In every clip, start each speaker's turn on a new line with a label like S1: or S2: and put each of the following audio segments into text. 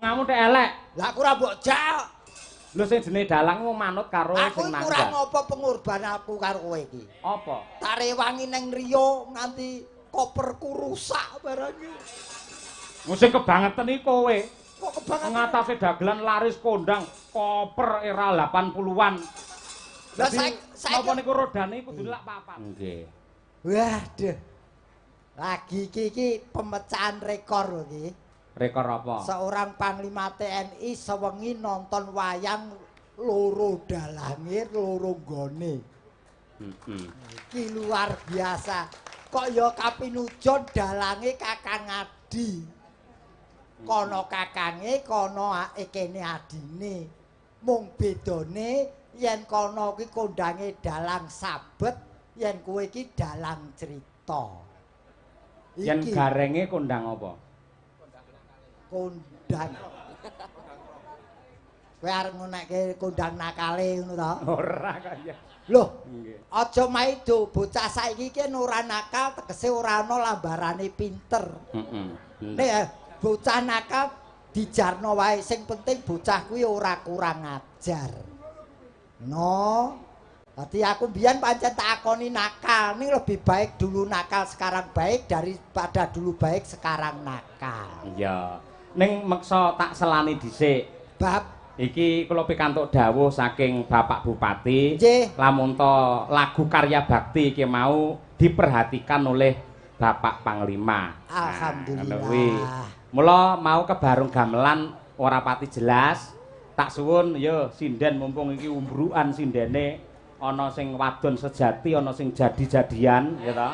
S1: Ngamu tek elek.
S2: Lah aku ora mbok jak.
S1: Lho sing jenenge dalang mung manut karo
S2: Aku
S1: sing
S2: kurang
S1: nanggal.
S2: apa pengorban aku karo kowe iki.
S1: Apa?
S2: Tak rewangi ning Rio nganti koperku rusak barangnya.
S1: Musik kebangetan iki kowe.
S2: Kok kebangetan?
S1: Ngatasé dagelan laris kondang koper era 80-an.
S2: Lah
S1: saiki napa niku rodane kudu lak papan. Nggih.
S2: Waduh. Lagi iki pemecahan rekor lho iki.
S1: Rekor apa?
S2: Seorang Panglima TNI sewengi nonton wayang loro dalange loro nggone. Iki luar biasa. Kok ya kapinujon dalange Kakang Adi. Kono kakange, kono kene adine. Mung bedone yen kono ki kondange dalang sabet, yen kowe iki dalang cerita.
S1: Yen garenge kondang apa?
S2: Kondang. Kowe arep ngonekke kondang nakale ngono ta?
S1: Ora kaya.
S2: Loh,
S1: Nggih.
S2: aja maido bocah saiki ki ora nakal tegese ora ana lambarane pinter. Nek bocah nakal dijarno wae sing penting bocah kuwi ora kurang ajar. No. Tadi aku mbiyen pancen tak akoni nakal, ning lebih baik dulu nakal sekarang baik daripada dulu baik sekarang nakal.
S1: Iya. Ning meksa tak selani dhisik.
S2: Bab
S1: Iki kula pikantuk dawuh saking Bapak Bupati.
S2: Nggih.
S1: Lamun to lagu karya bakti iki mau diperhatikan oleh Bapak Panglima.
S2: Alhamdulillah.
S1: Mula mau kebarung gamelan ora pati jelas. Tak suwun ya sinden mumpung iki umbrukan sindene ana sing wadon sejati, ana sing jadi-jadian ya ta.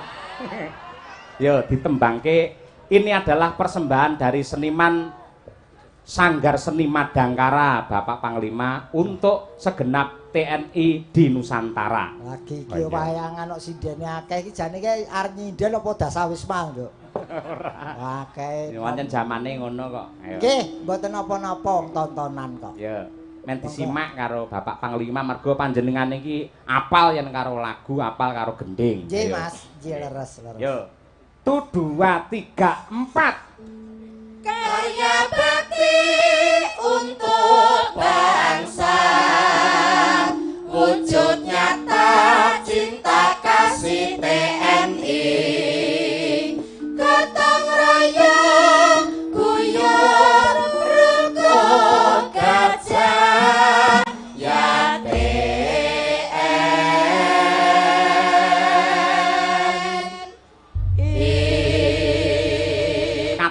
S1: Ya ditembangke ini adalah persembahan dari seniman Sanggar Seni Madangkara Bapak Panglima untuk segenap TNI di Nusantara.
S2: Lagi iki wayangan kok sindene akeh iki jane iki arep nyinden apa dasawisma, Nduk? Ora. Akeh.
S1: Ya pancen zamane ngono kok. Ayo.
S2: Nggih, mboten napa-napa tontonan kok.
S1: Ya, men disimak karo Bapak Panglima mergo panjenengan iki apal yen karo lagu, apal karo gending.
S2: Nggih, Mas. Nggih leres.
S1: Yo. 1 2 3 4.
S3: Karya bakti untuk bangsa, wujud nyata cinta kasih TNI, gotong royong guyur rukun gajah ya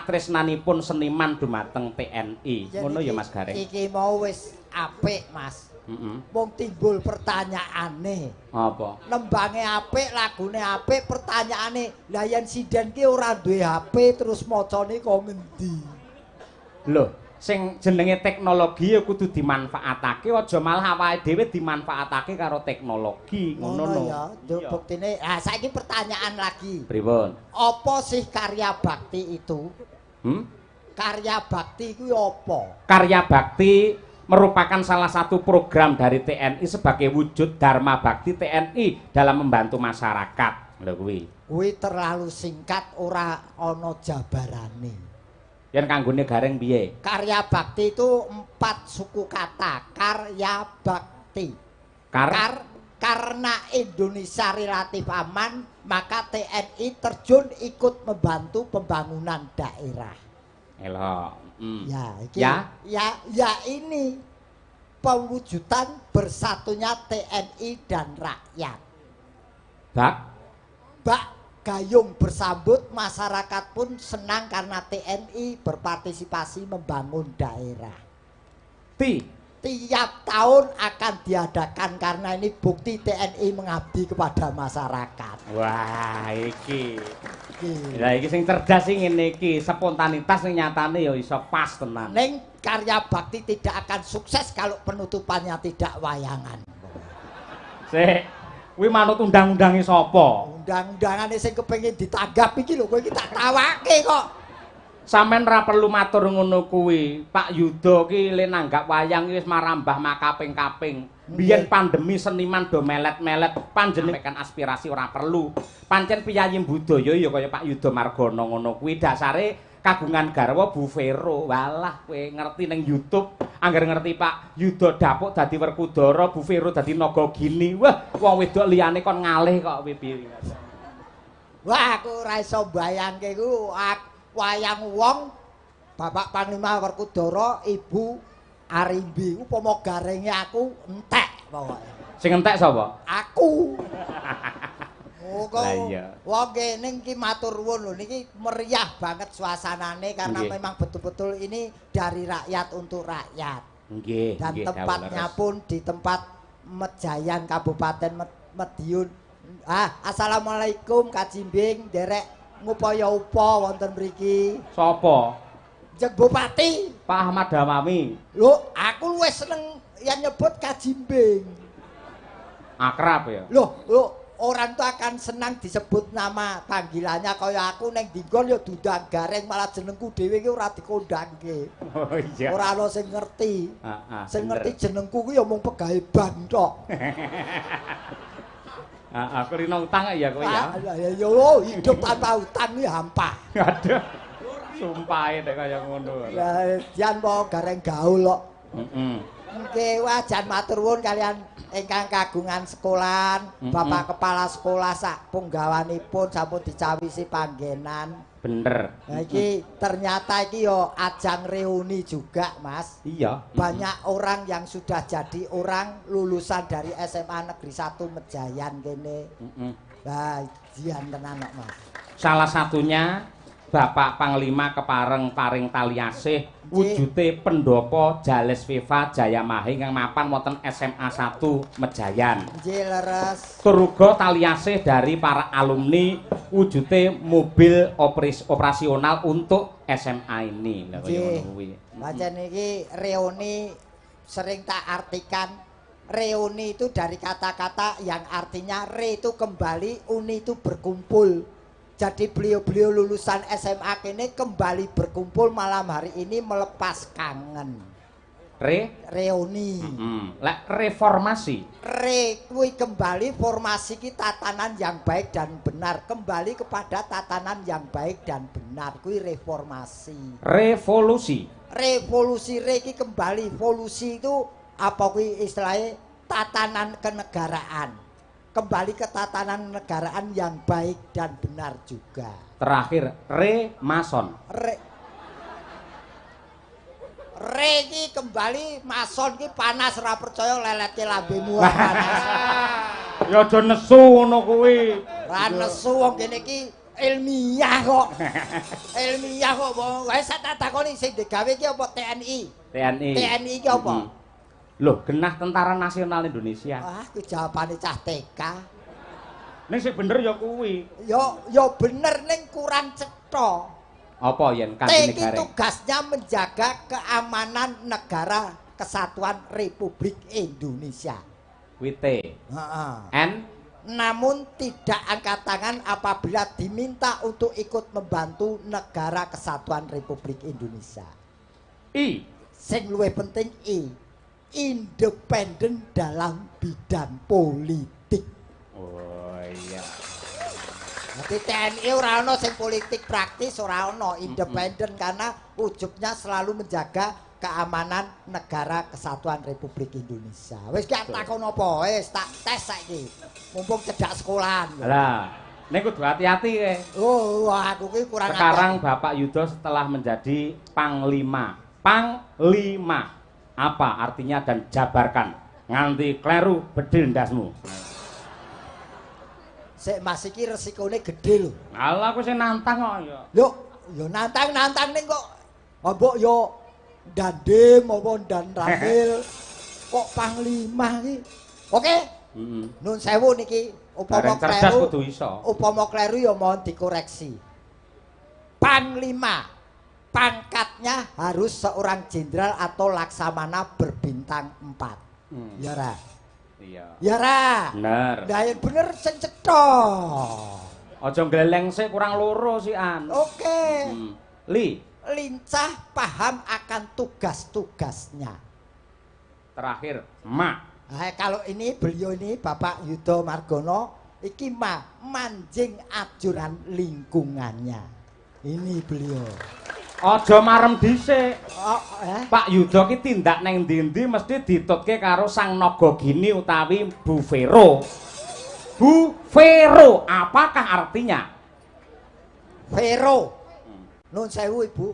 S1: Tresnanipun seniman dumateng TNI. Ngono ya Mas Gareng.
S2: Iki mau wis apik, Mas. Mung timbul pertanyaane.
S1: Apa?
S2: Nembange apik, lagune apik, pertanyaane, lah yen sinden ki ora duwe HP terus macane kok ngendi?
S1: Loh, sing jenenge teknologi ya kudu dimanfaatake, aja malah awake dhewe dimanfaatake karo teknologi, ngono lho.
S2: Ya, buktine. Ah, saiki pertanyaan lagi.
S1: Pripun?
S2: Apa sih karya bakti itu? Karya bakti kuwi apa?
S1: Karya bakti merupakan salah satu program dari TNI sebagai wujud dharma bakti TNI dalam membantu masyarakat. Lho kuwi.
S2: Kuwi terlalu singkat ora ana jabarane.
S1: Yen kanggone Gareng piye?
S2: Karya bakti itu 4 suku kata. Karya bakti. Karena Indonesia relatif aman, maka TNI terjun ikut membantu pembangunan daerah.
S1: Elok.
S2: Ya ini pewujudan bersatunya TNI dan rakyat. Bak gayung bersambut, masyarakat pun senang karena TNI berpartisipasi membangun daerah. Tiap tahun akan diadakan karena ini bukti TNI mengabdi kepada masyarakat.
S1: Wah, iki. Lah iki sing cerdas sing ngene iki, spontanitas sing nyatane ya iso pas tenan.
S2: Ning karya bakti tidak akan sukses kalau penutupannya tidak wayangan.
S1: Sik, kuwi manut undang-undange sapa?
S2: Undang-undangane sing kepengin ditanggap iki lho, kowe iki tak tawake kok.
S1: Sampeyan ra perlu matur ngono kuwi. Pak Yudo ki le nanggap wayang wis marambah makaping-kaping. Biyen pandemi seniman do melet-melet, panjenengan aspirasi ora perlu. Pancen piyayi budaya ya kaya Pak Yudo Margono ngono kuwi dasare kagungan garwa Bu Vero. Walah kowe ngerti ning YouTube, angger ngerti Pak Yuda Dapuk dadi Werkudara, Bu Vero dadi Nagagini. Wah, wong wedok liyane kon ngalih kok piye.
S2: Wah, aku ora iso bayangke ku wayang wong Bapak Panglima Werkudara, Ibu Arimbi. Upama garenge aku entek pokoke.
S1: Sing entek sapa?
S2: Aku. Oh, kok.
S1: Lah iya.
S2: Wong kene iki matur nuwun lho niki meriah banget suasanane karena
S1: Nggih.
S2: memang betul-betul ini dari rakyat untuk rakyat.
S1: Nggih,
S2: Dan
S1: nggih,
S2: tempatnya
S1: dawuh leres.
S2: pun di tempat Mejayan Kabupaten Madiun. Assalamualaikum Kajimbing, derek ngupaya upa wonten mriki.
S1: Sapa?
S2: Jeng Bupati.
S1: Pak Ahmad Damami.
S2: Lho, aku luwih seneng yang nyebut Kajimbing.
S1: Akrab ya.
S2: Loh, orang tuh akan senang disebut nama panggilannya kaya aku neng dinggon ya dudang gareng malah jenengku dhewe iki ora dikondangke.
S1: Oh iya.
S2: Ora ana sing ngerti. Sing
S1: bener.
S2: ngerti jenengku ku ya mung pegawe bank tok.
S1: Aku rino utang ya kowe ya.
S2: Yo hidup tanpa utang iki hampa.
S1: Aduh. Sumpahe nek kaya ngono.
S2: Ya jan po gareng gaul kok.
S1: Heeh.
S2: Nggih wajan matur nuwun kalian ingkang kagungan sekolahan, Bapak Kepala Sekolah sak punggawanipun sampun dicawisi panggenan.
S1: Bener.
S2: Nah, iki ternyata iki yo ajang reuni juga, Mas.
S1: Iya.
S2: Banyak orang yang sudah jadi orang lulusan dari SMA Negeri 1 Mejayan kene.
S1: Heeh.
S2: Lah, jian tenan kok, Mas.
S1: Salah satunya Bapak Panglima kepareng paring tali asih wujute pendopo Jales Viva Jayamahing kang mapan wonten SMA 1 Mejayan.
S2: Nggih leres.
S1: Turuga tali asih dari para alumni wujute mobil operasional untuk SMA ini. Lah kaya ngono kuwi.
S2: Pancen iki reuni sering tak artikan reuni itu dari kata-kata yang artinya re itu kembali, uni itu berkumpul. Jadi beliau-beliau lulusan SMA kini kembali berkumpul malam hari ini melepas kangen. Reuni.
S1: Lek reformasi.
S2: Kuwi kembali formasi ki tatanan yang baik dan benar, kembali kepada tatanan yang baik dan benar. Kuwi reformasi.
S1: Revolusi.
S2: Revolusi ki kembali, volusi itu apa kuwi istilahnya tatanan kenegaraan. Kembali ke tatanan negaraan yang baik dan benar juga.
S1: Terakhir Mason.
S2: Ki kembali mason ki panas ora percaya lelete lambemu panas.
S1: Ya aja nesu ngono kuwi.
S2: Ora nesu wong kene iki ilmiah kok. Ilmiah kok wae sak tak takoni sing digawe ki apa TNI? TNI ki apa?
S1: Loh, genah Tentara Nasional Indonesia.
S2: Wah, ku jawabane cah TK.
S1: Ning sing bener ya kuwi.
S2: Yo bener ning kurang cetha.
S1: Apa yen Kanjeng
S2: TNI
S1: Negara?
S2: tugasnya menjaga keamanan negara Kesatuan Republik Indonesia.
S1: Kuwi T.
S2: Heeh.
S1: N.
S2: Namun tidak angkat tangan apabila diminta untuk ikut membantu negara Kesatuan Republik Indonesia.
S1: I.
S2: Sing luwih penting I. Independen dalam bidang politik.
S1: Oh iya.
S2: Jadi TNI ora ono sing politik praktis, ora ono independen karena ujubnya selalu menjaga keamanan negara Kesatuan Republik Indonesia. Wis gak takon apa, wis tak tes saiki. Mumpung cedak sekolahan.
S1: Lah, ning kudu hati-hati kowe.
S2: Oh, aku ki kurang
S1: Sekarang Bapak Yudo setelah menjadi Panglima. Panglima. Apa artinya dan jabarkan. Nganti kleru bedil ndasmu.
S2: Sik Mas iki resikone gedhe lho.
S1: Alah aku sing nantang kok ya.
S2: Lho, yo nantang ning kok mbok yo dandim apa dan ramil kok panglima iki. Oke? Nun sewu niki upama
S1: cerdas
S2: kleru.
S1: kudu iso.
S2: Upama kleru ya mohon dikoreksi. Panglima pangkatnya harus seorang jenderal atau laksamana berbintang 4. Ya ra?
S1: Iya.
S2: Ya ra?
S1: Bener.
S2: Lah yen bener sing cetha.
S1: Aja gleleng sik kurang loro sih an.
S2: Oke.
S1: Li.
S2: Lincah paham akan tugas-tugasnya.
S1: Terakhir, Ma.
S2: Nah, kalau ini beliau ini Bapak Yudo Margono iki manjing ajuran lingkungannya. Ini beliau.
S1: Aja marem dhisik.
S2: Oh,
S1: Pak Yuda ki tindak neng ndi-ndi mesti ditutke karo Sang Nagagini utawi Bu Vero. Bu Vero, apakah artinya?
S2: Vero. Nun sewu Ibu.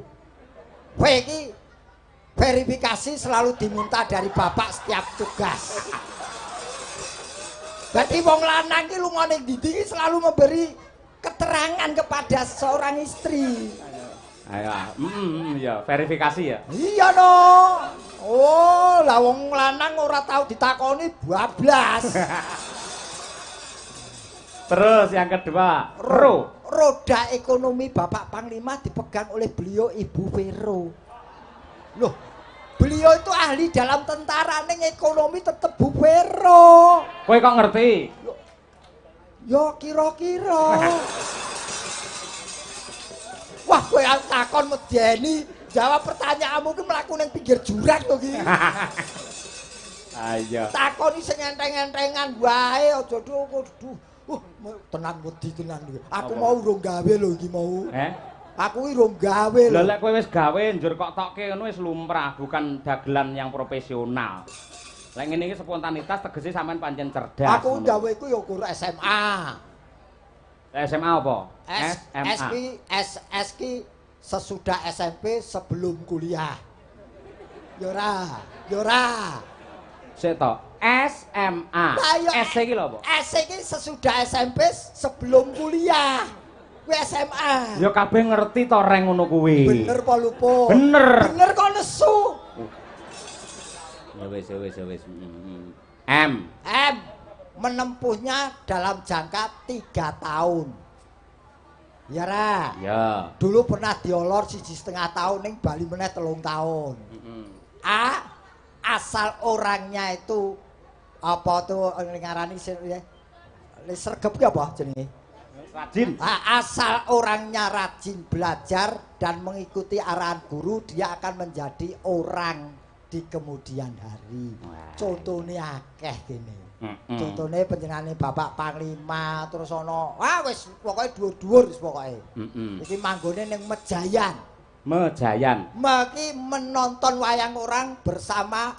S2: V iki verifikasi selalu diminta dari Bapak setiap tugas. Jadi wong lanang ki lunga ning ndi selalu memberi keterangan kepada seorang istri.
S1: Ayo, ya, verifikasi ya.
S2: Iya no. Oh, lah wong lanang ora tahu ditakoni bablas.
S1: Terus yang kedua,
S2: Roda ekonomi Bapak Panglima dipegang oleh beliau Ibu Vero. Loh, beliau itu ahli dalam tentara, ning ekonomi tetep Bu Vero.
S1: Kowe kok ngerti?
S2: Yo kira-kira. Wah, kowe takon medeni, jawab pertanyaanmu ki mlaku ning pinggir jurang to ki.
S1: Ayo.
S2: Takoni sing enteng-entengan wae aja duh. Tenan wedi tenan iki. Aku mau urung gawe lho iki mau. Aku iki urung gawe lho.
S1: Lah lek kowe wis gawe njur kok tokke ngono wis lumrah, bukan dagelan yang profesional. Lek ngene iki spontanitas tegese sampean pancen cerdas.
S2: Aku gawe iku ya ukur SMA.
S1: SMA apa?
S2: S ki sesudah SMP sebelum kuliah. Yora.
S1: Sik to. SMA. S iki lho apa?
S2: S iki sesudah SMP sebelum kuliah. Kuwi SMA.
S1: Ya kabeh ngerti to reng ngono kuwi.
S2: Bener apa lupa?
S1: Bener
S2: kok nesu.
S1: Ya wis. M.
S2: Menempuhnya dalam jangka 3 tahun. Ya ra.
S1: Ya.
S2: Dulu pernah diolor 1,5 tahun ning Bali meneh 3 tahun. A. Asal orangnya itu apa tuh ngarani sergep ki apa jenenge?
S1: Rajin.
S2: Asal orangnya rajin belajar dan mengikuti arahan guru, dia akan menjadi orang di kemudian hari. Contohnya akeh gini. Contohnya penjenengane Bapak Panglima terus ana wis pokoke dhuwur-dhuwur wis pokoke. Iki manggone ning Mejayan. Maki menonton wayang orang bersama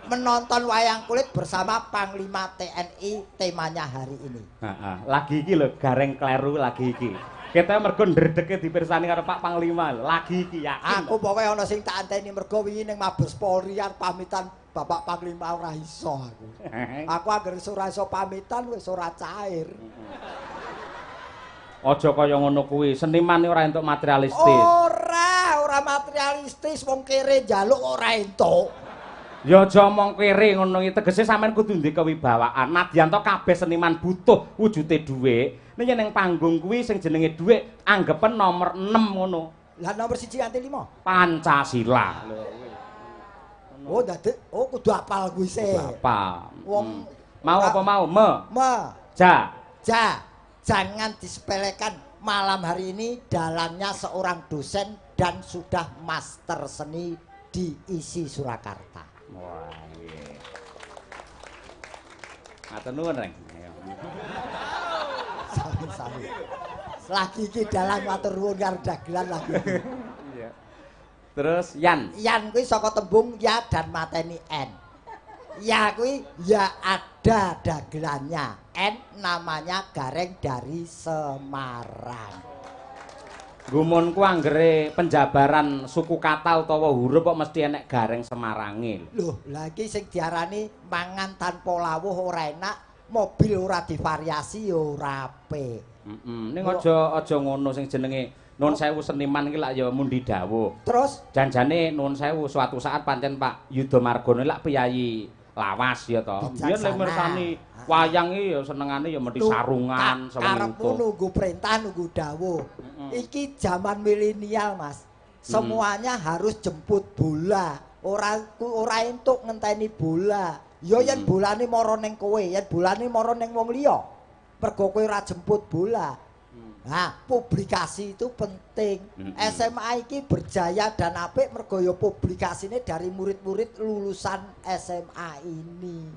S2: menonton wayang kulit bersama Panglima TNI, temanya hari ini.
S1: Lagi iki lho gareng kleru lagi iki. Kita mergo ndredeke dipirsani karo Pak Panglima lagi iki yakin.
S2: Aku pokoke ana sing tak anteni mergo wingi ning Mabes Polri arep pamitan Bapak Panglima ora iso aku. Aku anggere ora iso pamitan wis ora cair.
S1: Aja kaya ngono kuwi, seniman ora entuk materialistis.
S2: Ora materialistis, wong kere njaluk ora entuk.
S1: Ya aja omong kere ngono iki, tegese sampean kudu ndek kewibawaan. Nadyan to kabeh seniman butuh wujude dhuwit. Nek ning panggung kuwi sing jenenge dhuwit anggepen nomor 6 ngono. Lah
S2: nomor 1 nganti 5?
S1: Pancasila.
S2: Oh, kudu apal kuwi sih.
S1: Apal.
S2: Wong
S1: mau apa mau?
S2: Jangan disepelekan, malam hari ini dalamnya seorang dosen dan sudah master seni di ISI Surakarta.
S1: Wah, iya. Matur nuwun, Reng.
S2: Sami-sami. Lagi iki dalan matur nuwun karo dagelan lagi.
S1: Iya. Terus Yan
S2: kuwi saka tembung ya dan mateni N. Ya kuwi ya ada dagelannya. N namanya gareng dari Semarang.
S1: Gumunku anggere penjabaran suku kata utawa huruf kok mesti enek gareng Semarange.
S2: Loh, lagi sing diarani mangan tanpa lawuh ora enak, mobil ora divariasi ya ora apik.
S1: Ning aja ngono sing jenenge nuwun sewu seniman iki lak ya mundi dawuh.
S2: Terus
S1: janjane nuwun sewu suatu saat pancen Pak Yuda Margono lak piyayi lawas ya to. Biyen lek mirsani wayang iki ya senengane ya mesti sarungan sewengi.
S2: Karepmu nunggu perintah nunggu dawuh. Iki zaman milenial, Mas. Semuanya harus jemput bola. Ora entuk ngenteni bola. Ya yen bolane mara ning kowe, yen bolane mara ning wong liya. Mergo kowe ora jemput bola. Nah, publikasi itu penting. SMA iki berjaya dan apik mergo ya publikasine dari murid-murid lulusan SMA ini.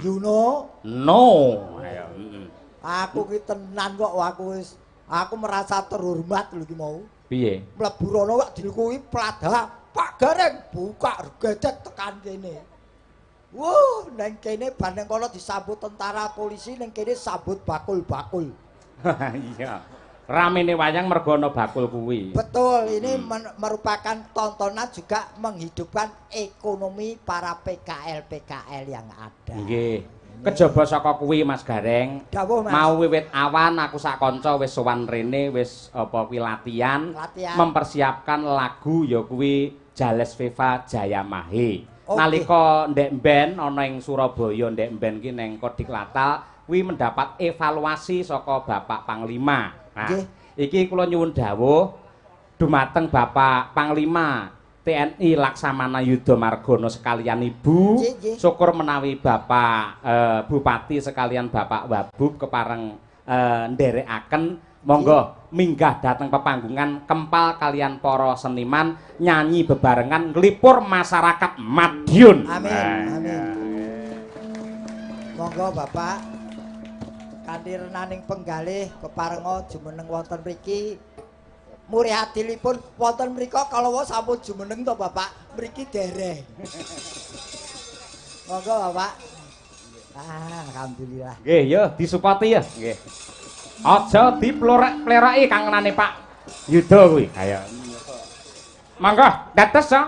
S2: You know?
S1: No.
S2: Aku ki tenan kok aku merasa terhormat lho ki mau.
S1: Piye?
S2: Mlebu rono wak dilukui pladah. Pak Gareng buka gedek tekan kene. Neng kene bareng kono disambut tentara polisi, neng kene sambut bakul-bakul.
S1: Iya. Ramene wayang mergo ana bakul kuwi.
S2: Betul, ini merupakan tontonan juga menghidupkan ekonomi para PKL yang ada.
S1: Nggih. Kejaba saka kuwi Mas Gareng.
S2: Dawuh, Mas.
S1: Mau wiwit awan aku sak kanca wis sowan rene wis apa kuwi latihan mempersiapkan lagu ya kuwi Jales Viva Jayamahe.
S2: Okay.
S1: Nalika ndek mben ana ing Surabaya ndek mben ki ning Kodiklatal kuwi mendapat evaluasi saka Bapak Panglima. Nah, iki kula nyuwun dawuh dumateng Bapak Panglima TNI Laksamana Yudha Margono sekalian Ibu, syukur menawi Bapak Bupati sekalian Bapak Wabub kepareng nderekaken monggo minggah dateng pepanggungan kempal kalian para seniman nyanyi bebarengan nglipur masyarakat Madiun.
S2: Amin, amin. Monggo Bapak kanthi renaning penggalih keparenga jumeneng wonten mriki. Murihatilipun wonten mriku kalawa sampun jumeneng to Bapak, mriki dereng. Monggo Bapak. Alhamdulillah.
S1: Nggih, yo disupati ya. Nggih. Aja diplorek-plereki kangenane Pak Yudha kuwi. Ayo. Monggo, dados to.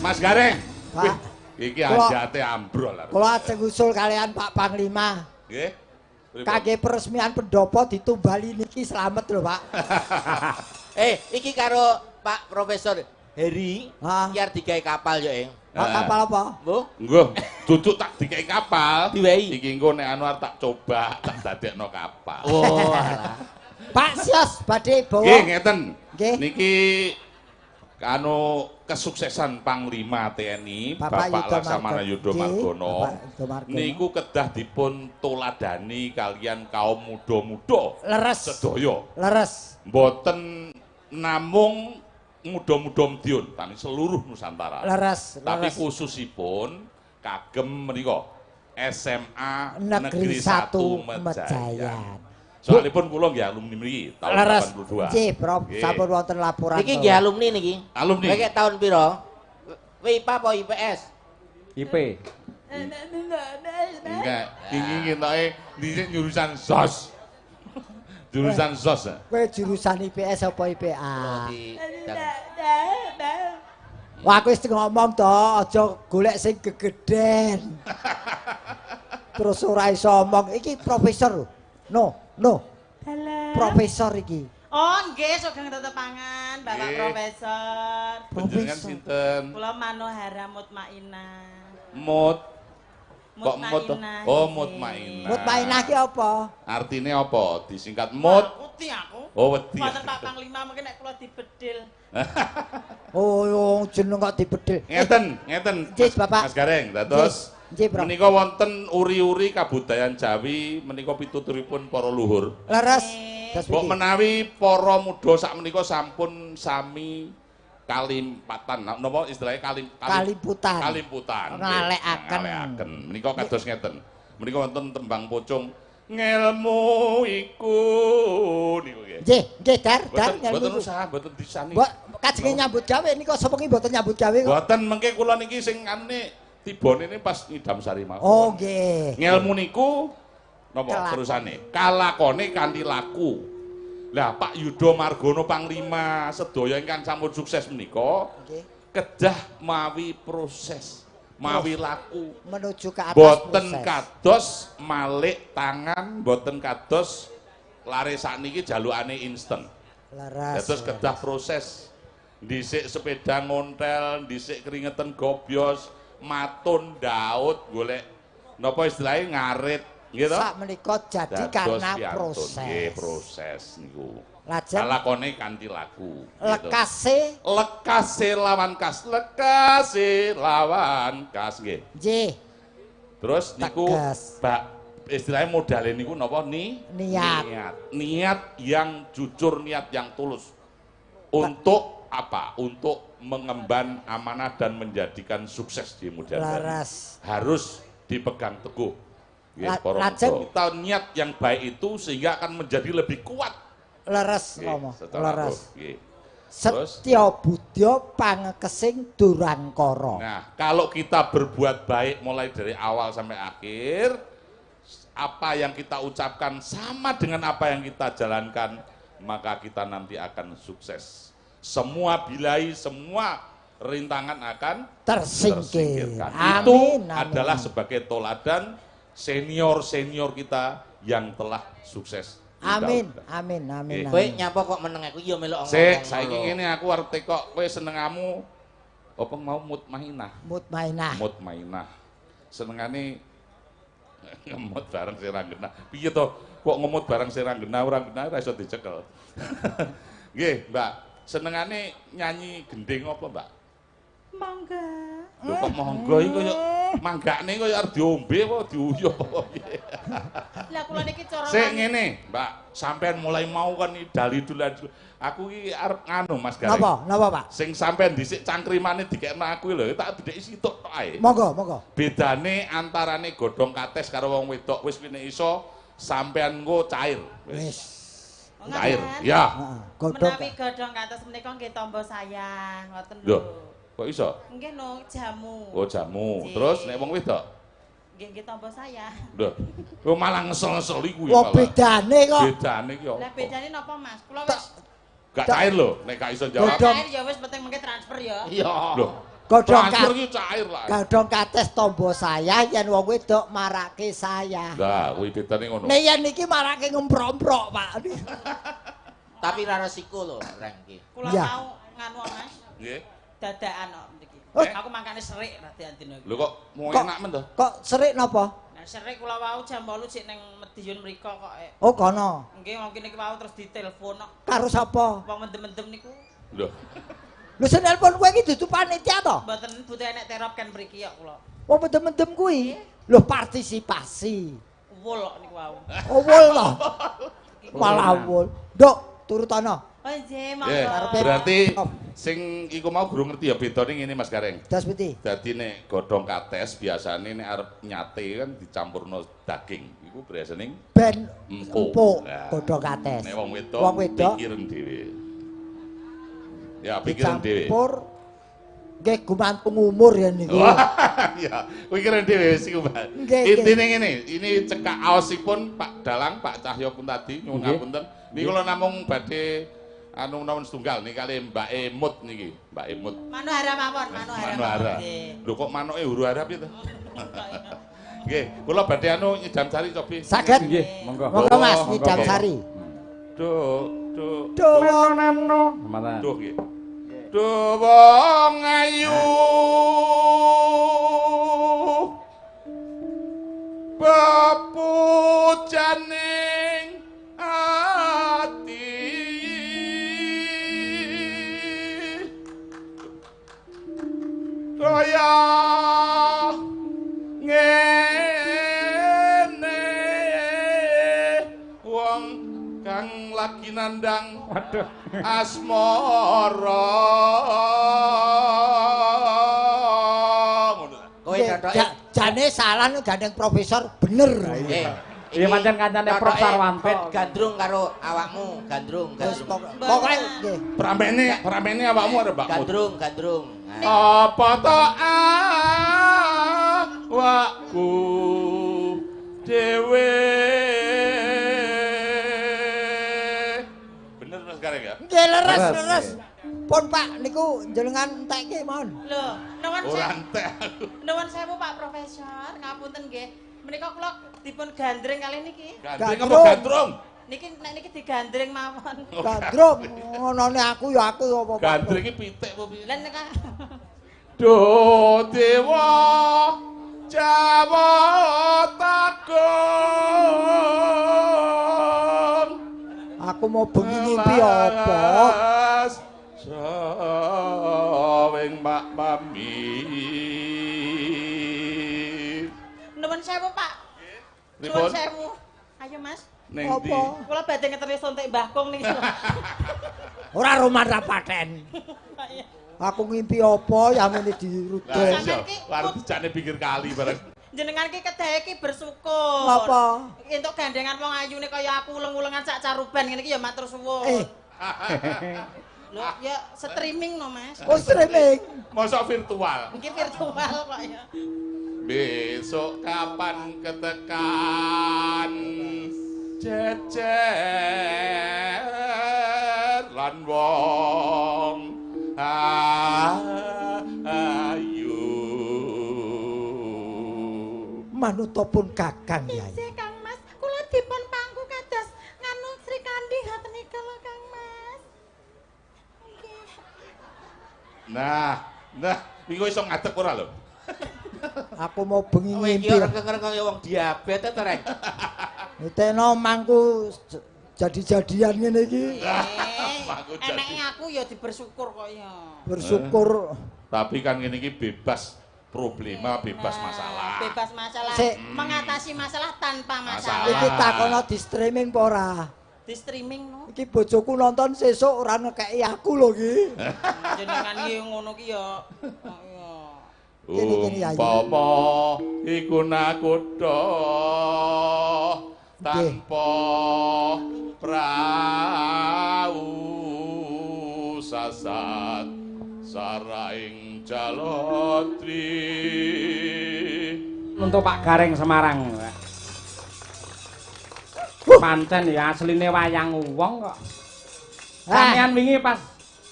S4: Mas Gareng.
S2: Pak.
S4: Iki ajate ambrol.
S2: Kula ajeng usul kalian Pak Panglima.
S4: Nggih.
S2: Kangge peresmian pendopo ditumbali niki slamet lho Pak.
S3: Iki karo Pak Profesor Heri biar digawe kapal yo, Eng.
S2: Kapal apa?
S4: Nggih, duduk tak dikei kapal.
S3: Diwehi.
S4: Iki engko nek Anwar tak coba tak dadekno kapal.
S3: Oh, alah.
S2: Pak Sios badhe bawa.
S4: Nggih, ngeten.
S2: Nggih.
S4: Niki kesuksesan Panglima TNI Bapak Laksamana Yudha Margono niku kedah dipun tuladani kalian kaum muda-muda
S2: leres
S4: sedaya.
S2: Leres.
S4: Mboten namung muda-muda Madiun, tapi seluruh Nusantara.
S2: Leres.
S4: Tapi khususipun kagem menika SMA
S2: Negeri 1 Mejayan.
S4: Soalipun kula nggih alumni mriki tahun 82.
S2: Nggih, Prof. Sampun wonten laporan.
S3: Iki nggih alumni niki.
S4: Alumni.
S3: Kowe tahun pira? IPA apa IPS?
S1: IP.
S4: Enggak, iki ketoke dhisik jurusan SOS. Jurusan SOS.
S2: Kowe jurusan IPS apa IPA?
S3: Oh,
S2: Wah, aku wis ngomong to, aja golek sing gegeden. Terus ora iso omong. Iki profesor. No. Profesor iki.
S5: Oh, nggih, sugeng tetepangan, Bapak Profesor.
S4: Panjenengan sinten?
S5: Kula Manohara Mutmainah.
S4: Mutmainah. Oh, Mutmainah.
S2: Mutmainah ki apa?
S4: Artine apa? Disingkat Mut.
S5: Wedi aku.
S4: Oh, wedi.
S5: Mboten Pak Panglima mungkin nek kula dibedil.
S2: Oh, jeneng kok dibedil.
S4: Ngeten.
S2: Nggih, Bapak.
S4: Mas Gareng, dados
S2: Nggih, Bro.
S4: menika wonten uri-uri kabudayan Jawi menika pituturipun para luhur.
S2: Leres.
S4: Mbok menawi para muda sakmenika sampun sami kalimpatan. Napa istilahnya
S2: Kalimputan.
S4: Ngalekaken. Menika kados ngeten. Menika wonten tembang pocong ngelmu iku niku nggih.
S2: Nggih, dar
S4: Mboten usah, mboten disani.
S2: Mbok kajenge nyambut gawe nika sapa ki mboten nyambut gawe kok.
S4: Mboten mengke kula niki sing anune tibone ini pas ngidam sari mawon.
S2: Oh nggih.
S4: Ngelmu niku napa terusane? Kalakone kanthi laku. Lah Pak Yudha Margono Panglima sedaya ingkang sampun sukses menika kedah mawi proses, mawi laku
S2: menuju ke atas
S4: boten
S2: proses.
S4: kados malik tangan, boten kados lare sakniki jalukane instan.
S2: Laras.
S4: Terus kedah proses. Dhisik sepeda ngontel, dhisik keringetan gobyos, matun daud golek napa istilahnya ngarit gitu.
S2: Sak menika jadi karena proses.
S4: Nggih, proses niku.
S2: Lajeng
S4: Lakone kanthi laku.
S2: lekase
S4: lawan kas, lekase lawan kas nggih.
S2: nggih.
S4: Terus niku Pak istilahnya modalnya niku napa niat yang jujur, niat yang tulus. Untuk apa? Untuk mengemban amanah dan menjadikan sukses di Muda. Harus dipegang teguh.
S2: Lajeng
S4: kita niat yang baik itu sehingga akan menjadi lebih kuat.
S2: Leres ngomong. Leres.
S4: Terus,
S2: Setya budya pangekesing durangkara.
S4: Nah, kalau kita berbuat baik mulai dari awal sampai akhir, apa yang kita ucapkan sama dengan apa yang kita jalankan, maka kita nanti akan sukses. Semua bilai, semua rintangan akan tersingkirkan. Itu adalah sebagai toladan senior-senior kita yang telah sukses.
S2: Amin.
S3: Kowe nyapa kok meneng aku ya melok ngomong.
S4: Sik, saiki ngene aku arep kok kowe senengamu apa mau mutmainah. Mutmainah. Senengane ngemut bareng sing ra genah. Piye to? Kok ngemut bareng sing ra genah, ora genah ora iso dicekel. Nggih, Mbak. Senengane nyanyi gending apa, Mbak?
S5: Mangga.
S4: Lho kok monggo iki koyo manggane koyo arep diombe apa diuyuh apa piye.
S5: Lah kula niki cara
S4: Sik ngene, Mbak, sampean mulai mau kan dali-dulu. Aku iki arep nganu Mas Gareng.
S2: Napa, Pak?
S4: Sing sampean dhisik cangkrimane dikekno aku lho, tak bedheki situk tok ae.
S2: Monggo.
S4: Bedane antarane godhong kates karo wong wedok wis kene iso sampean engko cair.
S2: Wis.
S4: Cair. Ya.
S5: Menawi godhong kados menika nggih tamba sayang, ngoten lho.
S4: Lho, kok iso?
S5: Nggih no jamu.
S4: Oh, jamu. Terus nek wong wedok?
S5: Nggih tamba sayang.
S4: Lho, kok malah ngesel-ngesel kuwi
S2: malah. Oh, bedane kok.
S4: Bedane ki opo?
S5: Lah bedane napa, Mas? Kula wis
S4: gak cair lho, nek gak iso jawab.
S5: cair ya wis penting mengke transfer ya.
S3: Iya.
S4: Lho,
S2: godhong
S4: transfer ki cair lah.
S2: Godhong kates tamba saya yen wong wedok marake saya.
S4: Lah, kuwi bedane ngono.
S2: Nek yen iki marake ngemprok-mprok, Pak.
S3: Tapi ra resiko lho, Reng iki.
S5: Kula mau nganu, Mas.
S4: Nggih.
S5: Dadakan kok niki. Aku mangkane serik radian dina iki.
S4: Lho kok mau enak men to?
S2: Kok serik napa?
S5: Nah, serik kula wau jam 8 sik ning Medion mriku kok.
S2: Oh, kono.
S5: Nggih, mungkin niki wau terus ditelepon kok.
S2: Karo sapa?
S5: Wong mendem-mendem niku.
S4: Lho.
S2: Lho sing nelpon kowe iki dudu panitia to?
S5: Mboten butuh enek terop kan mriki kok kula.
S2: Wong mendem-mendem kuwi. Lho partisipasi.
S5: Wul kok niku wau.
S2: Oh, wul to. Malah wul. Nduk, turut ana.
S5: Oh, nggih, monggo.
S4: Berarti sing iku mau guru ngerti ya bedane ngene Mas Gareng.
S2: Das piti.
S4: Dadi nek godhong kates biasane nek arep nyate kan dicampurno daging. Iku biasane
S2: Ben
S4: empuk.
S2: Godhong kates.
S4: Nek wong wedok pikiran dhewe. Ya pikiran dhewe.
S2: Campur nggih gumantung umur ya niku.
S4: Ya, pikiran dhewe wis iku, Pak. Intine ngene, ini cekak aosipun Pak Dalang, Pak Cahyo pun tadi nyuwun ngapunten. Niki kula namung badhe anu nawon setunggal nih kali Mbak Emut niki, Mbak Emut.
S5: Manuhara mawon, Manuhara.
S4: Lho kok manuke huru harap itu? Nggih, kula badhe anu nyidam sari cobi.
S2: Saged
S1: nggih, monggo.
S2: Monggo Mas nyidam sari.
S4: Duh
S1: nano. Mata.
S4: Duh nggih. Duh wong ayu. Pepujaning ati kaya ngene wong kang lagi nandang asmara ngono.
S3: Kowe datake
S2: jane salah gandeng profesor bener.
S1: Iya pancen kancane Prof Sarwanto.
S3: Ben gandrung karo awakmu, gandrung.
S2: Pokoke nggih.
S4: Pramene awakmu arep Mbak Mut.
S3: Gandrung.
S4: Apa to awakku dhewe. Bener Mas Gareng ya?
S2: Nggih leres. Pun Pak niku jenengan entekke mawon.
S5: Lho, nuwun sewu Pak Profesor, ngapunten nggih. Menika kula dipun gandreng kalih niki.
S4: Gandreng apa gandrung?
S5: Niki nek niki digandreng mawon.
S2: Gandrung ngonone aku ya aku apa.
S4: Gandreng iki pitik apa piye?
S5: Lah nek
S4: Duh dewa Jawa takon.
S2: Aku mau bengi ngimpi apa?
S4: Saweng mak mami.
S5: nuwun sewu Pak.
S4: Nuwun
S5: sewu. Ayo Mas.
S4: Ning ndi?
S5: Kula badhe ngeteri sontek Mbah Kong niki.
S2: Ora roman ra paten. Aku ngimpi apa ya ngene dirudel.
S4: Arep dicane pinggir kali bareng.
S5: jenengan ki kedahe ki bersyukur.
S2: Napa?
S5: Entuk gandengan wong ayune kaya aku uleng-ulengan sak caruban ngene iki ya matur suwun. Lho, ya streaming no, Mas.
S2: Oh, streaming.
S4: Mosok virtual.
S5: Iki virtual kok ya.
S4: Besok kapan ketekan jejer lan wong ayu
S2: manutipun Kakang Yai.
S5: Isih Kang Mas, kula dipun pangku kados nganu Sri Kandi ngoten niku lho Kang Mas.
S4: Nah, minggu iso ngadeg ora lho.
S2: Aku mau bengi
S3: Iki
S2: ngimpi.
S3: ora kaya wong diabetes to, Rek.
S2: Niteno mangku jadi-jadian ngene iki.
S5: Eneke aku ya dibersyukur kok ya.
S2: Bersyukur.
S4: Tapi kan ngene iki bebas problema, bebas masalah.
S5: Bebas masalah. Mengatasi masalah tanpa masalah.
S2: Iki takono di streaming apa ora?
S5: Di streaming no.
S2: Iki bojoku nonton sesuk ora ngekeki aku lho iki.
S5: Jenengan iki ngono ki ya.
S4: Umpama iku nakutha tanpa prau sasat saraing jalotri.
S1: Untuk Pak Gareng Semarang. Pancen ya asline wayang wong kok. Sampeyan wingi pas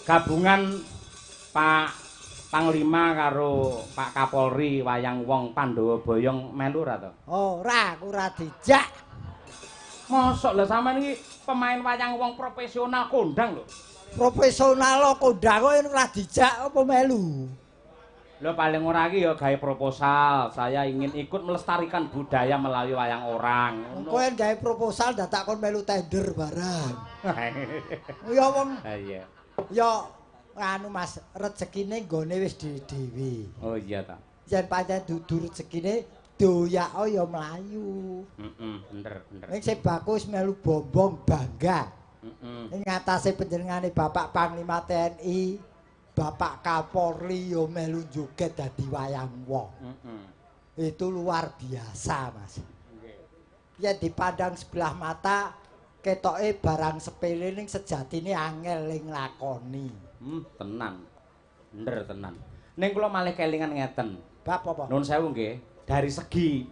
S1: gabungan Pak Panglima karo Pak Kapolri wayang wong Pandhawa Boyong melu ra to?
S2: Ora, aku ora dijak.
S1: Mosok lho sampean iki pemain wayang wong profesional kondang lho.
S2: Profesional kondang kok ora dijak apa melu?
S1: Lho paling ora iki ya gawe proposal, saya ingin ikut melestarikan budaya melalui wayang orang.
S2: Kowe gawe proposal dadak kon melu tender barang. Ya wong.
S1: Iya.
S2: Ya anu Mas, rezekine nggone wis dhewe.
S1: Oh iya ta.
S2: Yen pancen dudu rezekine doyak ya mlayu.
S1: Bener.
S2: Ning sing bagus melu bombong bangga. Ing ngatasé panjenengane Bapak Panglima TNI, Bapak Kapolri yo melu joget dadi wayang wong. Itu luar biasa, Mas. Ya dipandang sebelah mata ketoke barang sepele ning sejatine angel ning lakoni.
S1: Tenan. Bener tenan. Ning kula malih kelingan ngeten.
S2: Bab apa?
S1: Nuwun sewu nggih, dari segi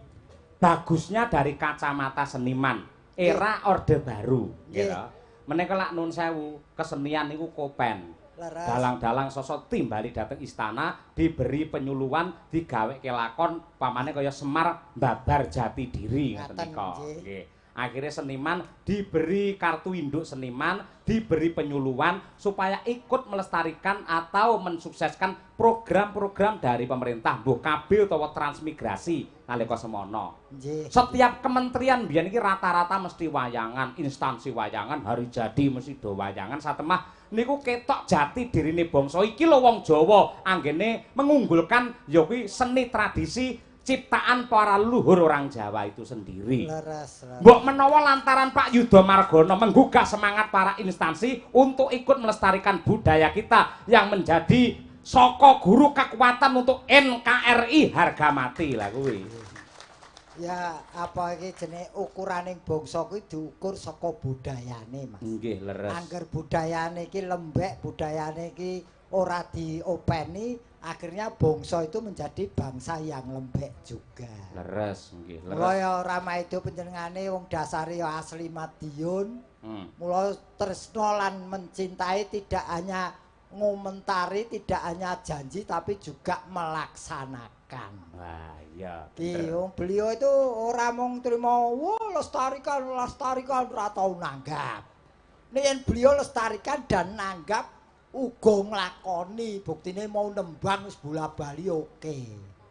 S1: bagusnya dari kacamata seniman, era Orde Baru, gitu. Menika lak nuwun sewu, kesenian niku kopen. Dalang-dalang sosok timbali dateng istana, diberi penyuluhan, digawe kelakon, pamane kaya Semar babar jati diri ngoten nika. Nggih. Akhirnya seniman diberi kartu induk seniman, diberi penyuluhan supaya ikut melestarikan atau mensukseskan program-program dari pemerintah, mbuh KB utawa transmigrasi nalika semono. Setiap kementerian biyen iki rata-rata mesti wayangan, instansi wayangan, hari jadi mesti do wayangan. Satemah niku ketok jati dirine bangsa iki lho wong Jawa, anggene mengunggulkan ya kuwi seni tradisi ciptaan para leluhur orang Jawa itu sendiri. Mbok menawa lantaran Pak Yudha Margono menggugah semangat para instansi untuk ikut melestarikan budaya kita yang menjadi saka guru kekuatan untuk NKRI harga mati lah kuwi.
S2: Ya apa iki jenenge ukuraning bangsa kuwi diukur saka budayane, Mas.
S1: Nggih, leres.
S2: Angger budayane iki lembek, budayane iki ora diopeni, akhirnya bangsa itu menjadi bangsa yang lembek juga.
S1: Leres, nggih, leres.
S2: Mula ya Ramaido panjenengane wong dasare ya asli Madiun. Mula tresna lan mencintai tidak hanya ngomentari, tidak hanya janji tapi juga melaksanakan.
S1: Wah, iya.
S2: Beliau itu ora mung trimo, wah lestarikan ora tau nanggap. Nek beliau lestarikan dan nanggap uga nglakoni, buktine mau nembang wis bola-bali oke.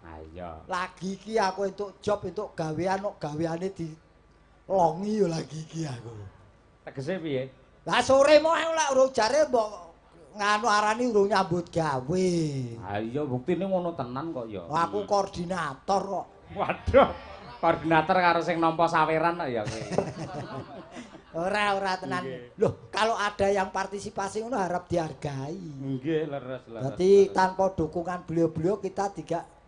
S1: Ayo.
S2: Lagi iki aku entuk job, entuk gawean, kok gaweane dilongi ya lagi iki aku.
S1: Tegese piye?
S2: Lah sore mau lek urung jare mbok nganu arani urung nyambut gawe.
S1: Ayo buktine ngono tenan kok ya.
S2: Aku koordinator kok.
S1: Waduh. Koordinator karo sing nampa saweran kok ya kowe.
S2: Ora tenan. Loh, kalau ada yang partisipasi ngono harap dihargai.
S1: Nggih, leres.
S2: Berarti tanpa dukungan beliau-beliau kita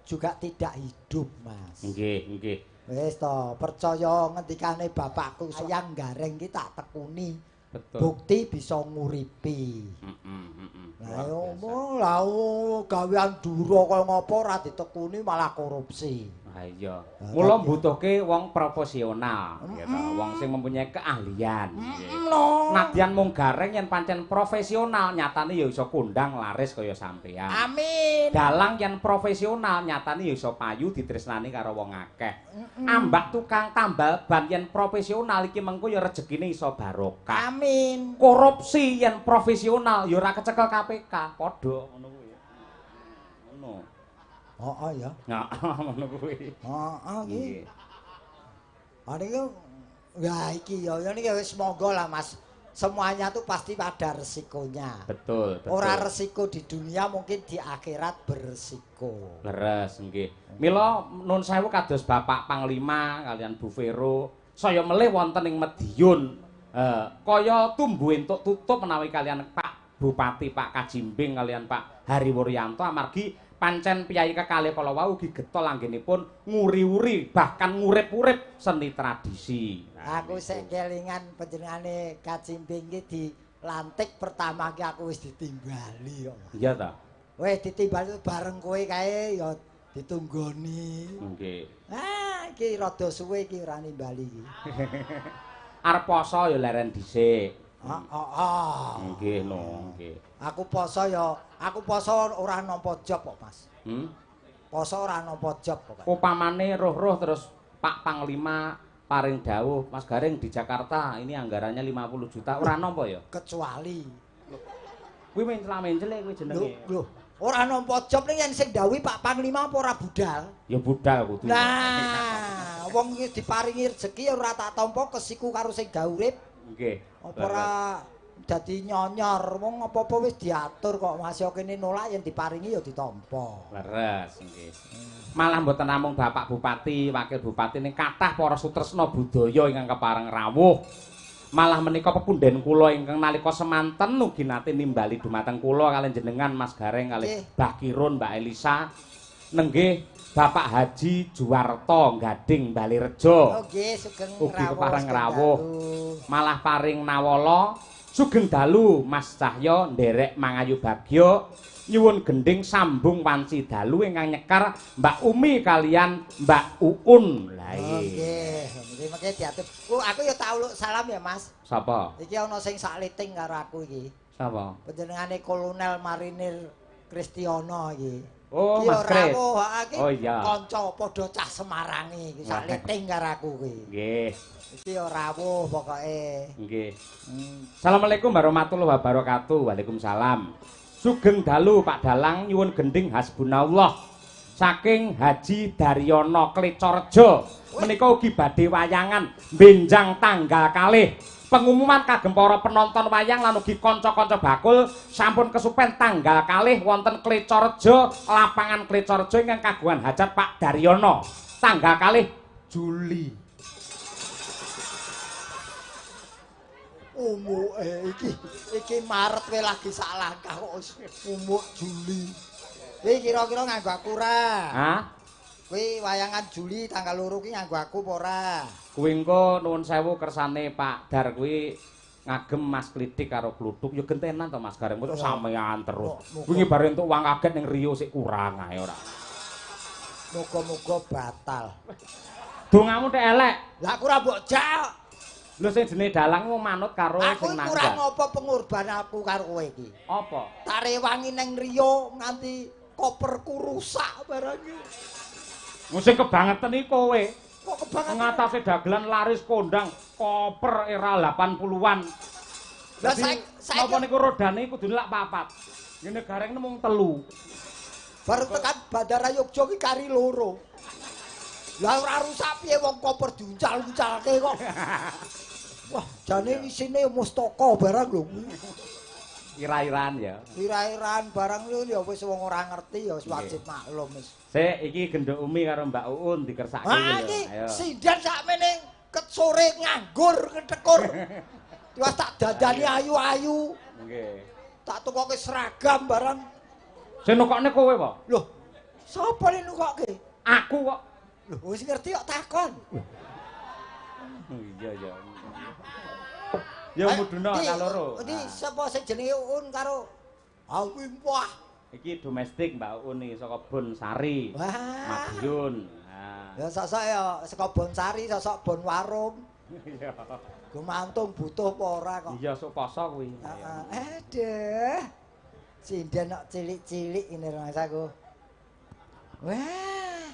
S2: juga tidak hidup, Mas.
S1: Nggih.
S2: Wis to, percaya ngendikane bapakku sayang gareng ki tak tekuni.
S1: Betul.
S2: Bukti bisa nguripi. Lah gawean duro kaya ngopo ora ditekuni malah korupsi.
S1: Ha iya. Mula mbutuhke wong profesional, gitu. Wong sing mempunyai keahlian. Nadyan mung gareng yen pancen profesional, nyatane ya iso kondang laris kaya sampean.
S2: Amin.
S1: Dalang yen profesional, nyatane ya iso payu ditresnani karo wong akeh. Ambak tukang tambal ban yen profesional iki mengko ya rejekine iso barokah.
S2: Amin.
S1: Korupsi yen profesional ya ora kecekel KPK, padha ngono kuwi. Ngono.
S2: Oh ya.
S1: Nah, ngono kuwi.
S2: Heeh iki. Iki ya iki ya niki wis monggo lah Mas. Semuanya tuh pasti ada resikonya.
S1: Betul.
S2: Ora resiko di dunia mungkin di akhirat beresiko.
S1: Leres nggih. Mila nun sewu kados Bapak Panglima kalian Bu Vero, saya melih wonten ing Madiun. Kaya tumbuh entuk tutup menawi kalian Pak Bupati Pak Kajimbing kalian Pak Hariwuryanto amargi pancen piyai kekalih kala wau ugi getol anggenipun nguri-uri bahkan ngurip-urip seni tradisi.
S2: Aku sing kelingan panjenengane Kajimbing iki dilantik pertama ki aku wis ditimbali kok.
S1: Iya ta?
S2: Wis ditimbali bareng kowe kae ya ditunggoni.
S1: Nggih.
S2: Iki rada suwe iki ora nimbali iki.
S1: Arep poso ya leren dhisik.
S2: Nggih
S1: nggih.
S2: Aku poso ora nampa job kok, Mas. Poso ora nampa job kok.
S1: Upamane roh-roh terus Pak Panglima paring dawuh, Mas Gareng di Jakarta ini anggarannya 50 juta ora nampa ya?
S2: Kecuali.
S1: Kuwi mencela-mencele kuwi jenenge.
S2: Lho, ora nampa job ning yen sing dawuhi Pak Panglima apa ora budal?
S1: Ya budal kudu.
S2: Nah, wong iki diparingi rezeki ora tak tampa kesiku karo sing ga urip.
S1: Nggih.
S2: Apa ora dadi nyonyor, wong apa-apa wis diatur kok masih kene nolak yen diparingi ya ditampa.
S1: Leres nggih. Malah mboten namung Bapak Bupati, Wakil Bupati ning kathah para sutresna budaya ingkang kepareng rawuh. Malah menika pepunden kula ingkang nalika semanten ugi nate nimbali dumateng kula kaliyan jenengan Mas Gareng kalih Mbah Kirun, Mbak Elisa. Nenggih Bapak Haji Juwarto Gading Balirejo.
S2: Nggih, sugeng rawuh.
S1: Ugi kepareng rawuh. Malah paring nawala sugeng dalu Mas Cahyo nderek Mangayu Bagyo. Nyuwun gending sambung wanci dalu ingkang nyekar Mbak Umi kalian Mbak Uun. Lah
S2: nggih, mengke diatur. Aku ya tauluk salam ya, Mas.
S1: Sapa?
S2: Iki ana sing sakliting karo aku iki.
S1: Sapa?
S2: Panjenengane Kolonel Marinir Kristiono iki.
S1: Oh, Mas Kris.
S2: Oh iya. Kanca padha cah Semarange iki sakliting karo aku kuwi.
S1: Nggih.
S2: Iki ya rawuh pokoke.
S1: Nggih. Assalamualaikum warahmatullahi wabarakatuh. Waalaikumsalam. Sugeng dalu Pak Dalang nyuwun gending hasbunallah saking Haji Daryono Klecorjo menika ugi badhe wayangan benjang tanggal kalih pengumuman kagem para penonton wayang lan ugi kanca-kanca bakul sampun kesupen tanggal kalih wonten Klecorjo lapangan Klecorjo ingkang kagungan hajat Pak Daryono tanggal kalih Juli.
S2: Iki Maret kowe lagi sak langkah kok umuk Juli. Kowe kira-kira nganggo aku ora?
S1: Hah?
S2: Kowe wayangan Juli tanggal 2 ki nganggo aku apa ora?
S1: Kuwi engko nuwun sewu kersane Pak Dar kuwi ngagem Mas Klitik karo Kluthuk ya gentenan to Mas Gareng kok sampean terus. Kuwi bare entuk uang kaget ning Rio sik kurang ae ora.
S2: Muga-muga batal.
S1: Dongamu tek elek.
S2: Lah aku ora mbok jak.
S1: Lho sing jenenge dalang mau manut karo sing nanggal.
S2: Aku kurang apa pengorbananku karo kowe iki?
S1: Apa?
S2: Tak rewangi ning Rio nganti koperku rusak barangnya.
S1: Musik kebangetan iki kowe.
S2: Kok kebangetan?
S1: Ngatasé dagelan laris kondang koper era 80-an.
S2: Lah saiki
S1: napa niku rodane kudu lak papat. Ngene Gareng mung 3.
S2: Baru tekan Bandara Yogya ki kari 2. Lah ora rusak piye wong koper diuncal-uncalke kok. Wah, jane isine mustaka barang lho.
S1: Ira-iran ya.
S2: Ira-iran barang lho ya wis wong ora ngerti ya wis wajib maklum wis.
S1: Sik iki Genduk Umi karo Mbak Uun dikersake lho.
S2: Ayo. Sindan sakmene ket sore nganggur ngetekur. Wis tak dandani ayu-ayu.
S1: Nggih.
S2: Tak tukoke seragam barang.
S1: Sing nukokne kowe apa?
S2: Loh, Sopo nek nukokke?
S1: Aku kok.
S2: Lho, wis ngerti kok takon.
S1: Iya ya. Ya muduna kaloro.
S2: Iki sapa sing jenenge Uun karo aku wah.
S1: Iki domestik Mbak Uun iki saka Bonsari.
S2: Wah.
S1: Madiun. Nah.
S2: Ya sosok ya saka Bonsari, sosok Bon Warung.
S1: Iya.
S2: Gumantung butuh apa ora kok.
S1: Iya sok poso kuwi.
S2: Aduh. Sinden kok cilik-cilik ini rasaku. Wah.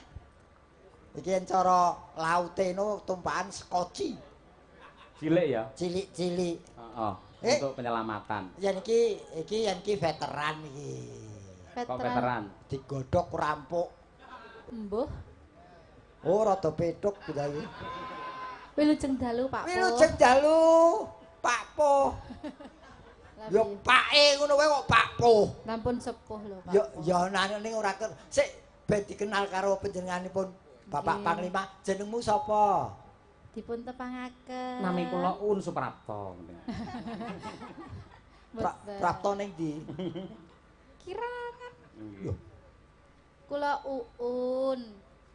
S2: Iki cara laute no tumpahan skoci.
S1: Cilik ya?
S2: Cilik-cilik.
S1: Heeh. Untuk penyelamatan.
S2: Ya iki veteran iki.
S1: Kok veteran?
S2: Digodhog rampuk.
S5: Mbuh.
S2: Oh, rada petuk iki.
S5: Wilujeng dalu, Pak Po.
S2: Wilujeng dalu, Pak Po. Ya pake ngono wae kok Pak Po.
S5: Lampun sepuh lho, Pak.
S2: Ya ning ora sik ben dikenal karo panjenenganipun Bapak Panglima. Jenengmu sapa?
S5: Dipun tepangaken.
S1: Nami kula Un Suprapto.
S2: Prapto ning ndi?
S5: Kirangan.
S2: Lho.
S5: Kula Uun,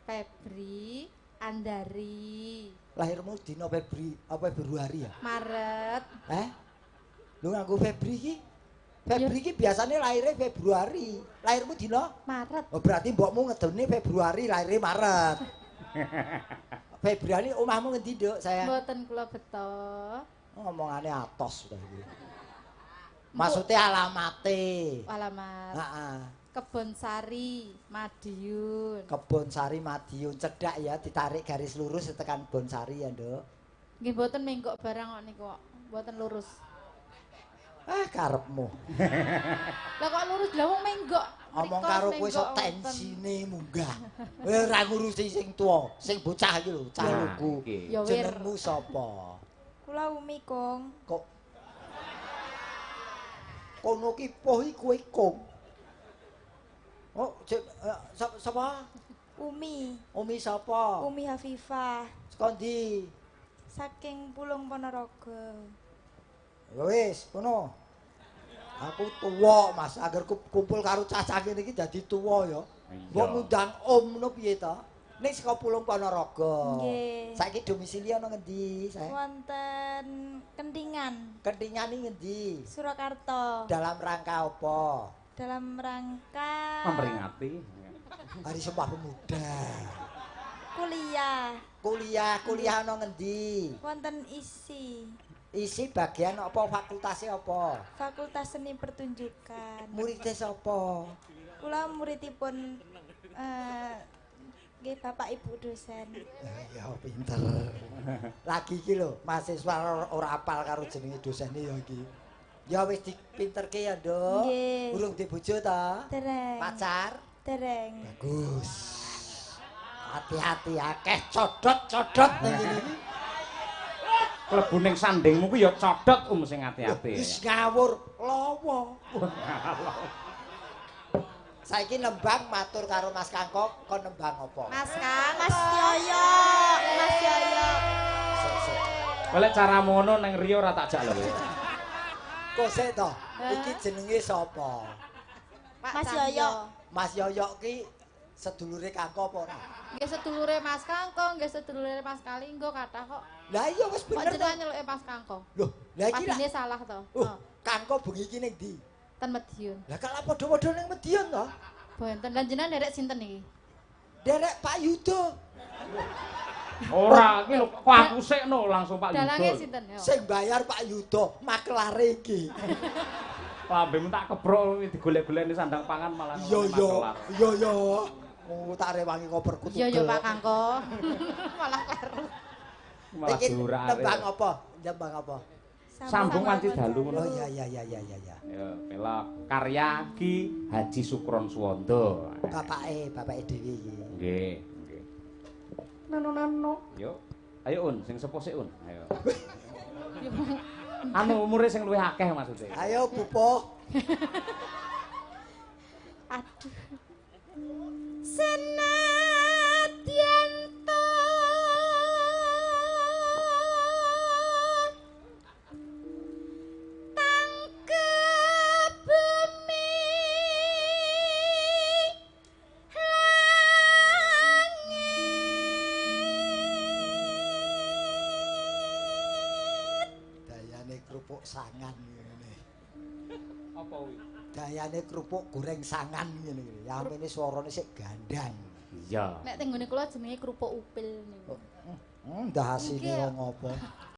S5: Febri, Andari.
S2: Lahirmu dina Februari ya?
S5: Maret.
S2: Lu nganggo Febri iki? Febri iki biasane lahirnya Februari. Lahirmu dina?
S5: Maret.
S2: Oh berarti mbokmu ngedone Februari, lahirnya Maret. Februari omahmu ngendi, Nduk? Saya.
S5: Mboten kula beto.
S2: Ngomongane atos udah iki. Maksudnya alamate.
S5: Alamat.
S2: Heeh.
S5: Kebon Sari, Madiun.
S2: Kebon Sari Madiun cedhak ya ditarik garis lurus tekan Bonsari ya, Nduk.
S5: Nggih mboten menggok barang kok niku kok. Mboten lurus.
S2: Karepmu.
S5: Lah kok lurus lah wong menggok.
S2: Ngomong karo kowe sok tensine munggah. Ora ngurusi sing tuwa, sing bocah iki lho, cah lugu.
S5: Ya wir.
S2: Jenengmu sapa?
S6: Kula Umi Kong.
S2: Kok kono ki poh kowe Kong. Oh, sapa?
S6: Umi.
S2: Umi sapa?
S6: Umi Hafifah.
S2: Saka ndi?
S6: Saking Pulung Ponorogo.
S2: Ya wis, ngono. Aku tuwa, Mas. Agar kumpul karo cacah kene iki dadi tuwa ya. Mbok ngundang Om ngono piye to? Ning saka Pulung Ponorogo.
S6: Nggih.
S2: Saiki domisili ana ngendi, Saya?
S6: Wonten Kendingan.
S2: Kendingan iki ngendi?
S6: Surakarta.
S2: Dalam rangka apa?
S6: Dalam rangka
S1: Memperingati
S2: Hari Sumpah Pemuda. Kuliah ana ngendi?
S6: wonten isi.
S2: Isi bagian apa, fakultasnya apa?
S6: Fakultas Seni Pertunjukan.
S2: Muridnya sapa?
S6: Kula muridipun nggih Bapak Ibu dosen.
S2: Ya pinter. Lagi iki lho, mahasiswa ora apal karo jenenge dosene ya iki. Ya wis dipinterke ya, Nduk.
S6: Nggih.
S2: Urung di bojo ta?
S6: Dereng.
S2: Pacar?
S6: Dereng.
S2: Bagus. Hati-hati akeh codot-codot ning ngene iki.
S1: klebu ning sandingmu ku ya codot sing ati-ati.
S2: Wis ngawur lawa. Saiki nembang matur karo Mas Kangkok, kon nembang apa?
S6: Mas Kang, Mas Yoyo. Mas Yoyo.
S1: Golek caramu ngono ning Rio ora tak jak lho.
S2: Kok sik to? Iki jenenge sapa?
S6: Mas Yoyo.
S2: Mas Yoyo ki sedulure Kangkok apa ora?
S5: Nggih sedulure Mas Kangkong, nggih sedulure Mas Kalinggo kathah kok.
S2: Lah iya wis bener.
S5: Kok jenengan nyeluke Mas Kangkong?
S2: Loh, lah iki
S5: Padine salah to.
S2: Kangkok bengi iki ning ndi?
S5: Ten Madiun.
S2: Lah kalau padha-padha ning Medion to?
S5: Boten lan jenengan derek sinten iki?
S2: Derek Pak Yudo.
S1: Ora, iki lho kok aku sikno langsung Pak Yudo.
S5: Dalange sinten yo?
S2: Sing bayar Pak Yudo, maklare iki.
S1: Lambemu tak kebrok digolek-golekne sandang pangan malah.
S2: Iya. Tak rewangi koper kutu.
S5: Iya Pak Kangkong. Malah kleru.
S1: Malah durare.
S2: Nembang apa?
S1: Sambung wanci dalu ngono.
S2: Oh iya.
S1: Ya, melok karya Ki Haji Sukron Suwondo.
S2: Bapake dhewe iki.
S1: Nggih. Nono. Yo. Ayo Un, sing sepuh sik Un. Ayo. Anu umure sing luwih akeh maksudnya.
S2: Ayo Pupuh.
S6: Aduh. Senadyan to tangkep bumi
S2: sangan ngene.
S1: Apa kuwi?
S2: Gayane kerupuk goreng sangan ngene iki. Ya amene swarane sik gandang.
S1: Iya.
S6: Nek teng nggone kula jenenge kerupuk upil niku.
S2: Ndah asine wong apa?